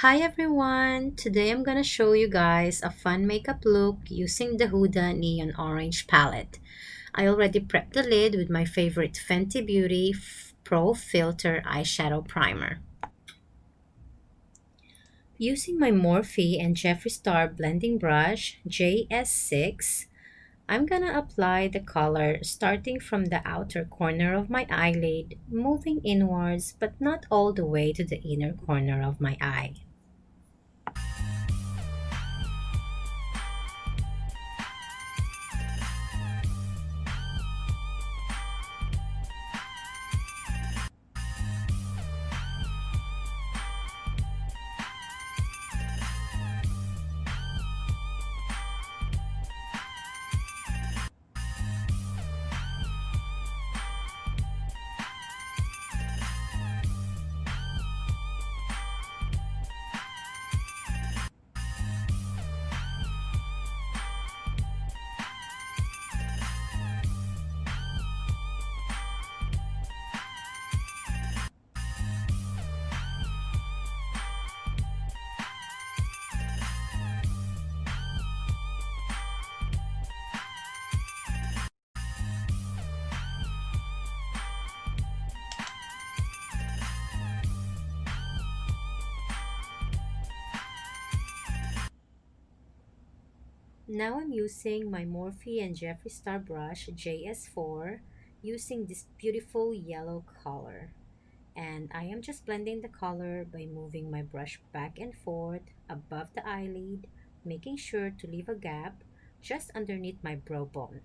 Hi everyone! Today I'm gonna show you guys a fun makeup look using the Huda Neon Orange palette. I already prepped the lid with my favorite Fenty Beauty Pro Filter Eyeshadow Primer. Using my Morphe and Jeffree Star blending brush JS6, I'm gonna apply the color starting from the outer corner of my eyelid, moving inwards but not all the way to the inner corner of my eye. Now I'm using my Morphe and Jeffree Star brush JS4 using this beautiful yellow color. And I am just blending the color by moving my brush back and forth above the eyelid, making sure to leave a gap just underneath my brow bone.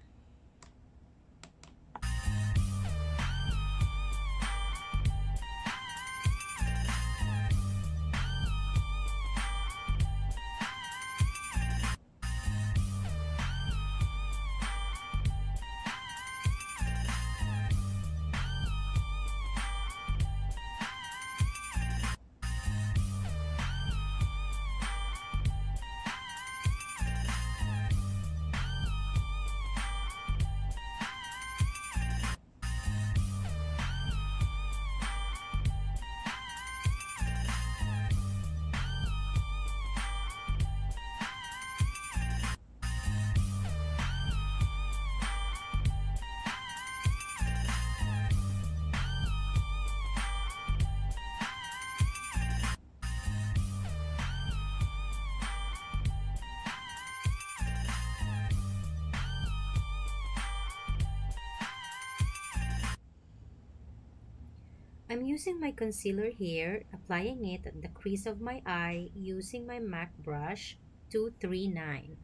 I'm using my concealer here, applying it at the crease of my eye using my MAC brush 239.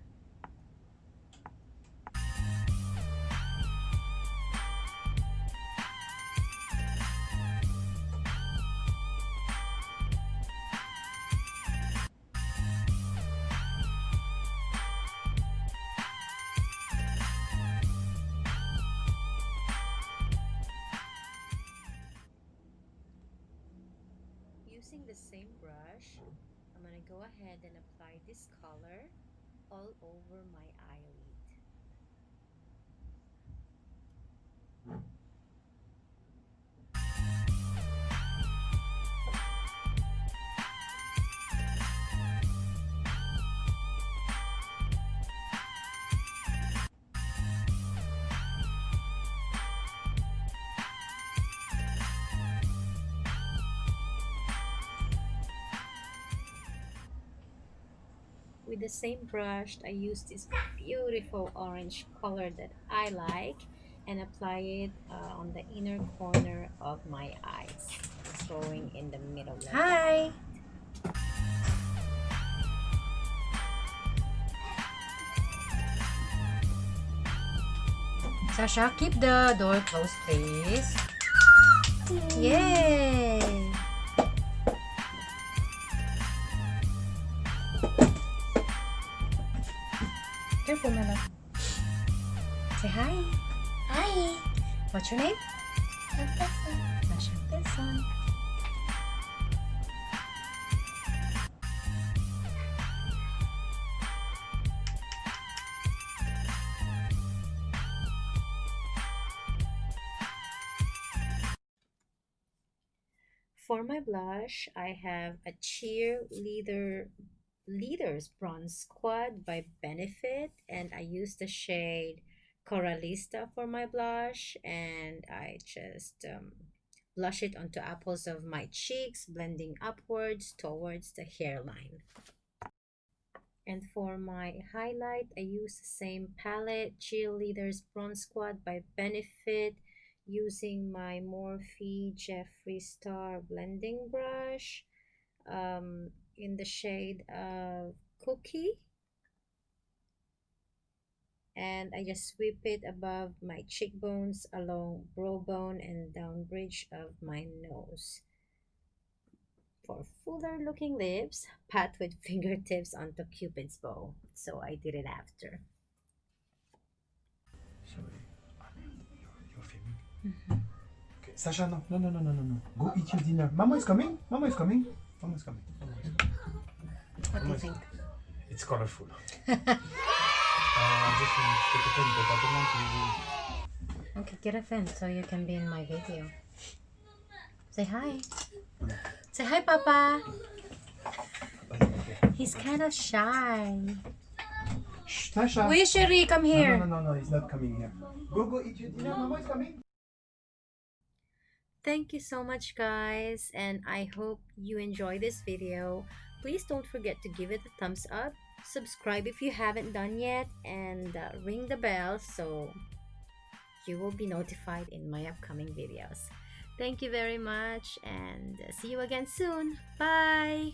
Using the same brush, I'm going to go ahead and apply this color all over my eyelid. With the same brush, I use this beautiful orange color that I like and apply it on the inner corner of my eyes, going in the middle of the eye. Sasha, keep the door closed, please. Yay! Careful, Mama. Say hi. Hi. What's your name? Hi. Sasha Wilson. for my blush, I have a Cheerleaders Bronze Squad by Benefit, and I use the shade Coralista for my blush, and I just blush it onto apples of my cheeks, blending upwards towards the hairline. And for my highlight, I use the same palette, Cheerleaders Bronze Squad by Benefit, using my Morphe Jeffree Star blending brush in the shade of Cookie. And I just sweep it above my cheekbones, along brow bone, and down bridge of my nose. For fuller looking lips, pat with fingertips onto Cupid's bow. So I did it after. Sorry, you're filming. Okay, Sasha, no, no, no, no, no, no, no. Go eat your dinner. Mama is coming. Mama is coming. Mama is coming. Mama is coming. What do you think? It's colorful. Just take a pen, but I don't want Okay, get a pen so you can be in my video. Say hi. Say hi, Papa. He's kind of shy. Shh, Sasha. Wait, Sherry, come here. No, no, no, no, he's not coming here. Go eat your dinner. Mama is coming. Thank you so much, guys, and I hope you enjoy this video. Please don't forget to give it a thumbs up, subscribe if you haven't done yet, and ring the bell so you will be notified in my upcoming videos. Thank you very much, and see you again soon. Bye!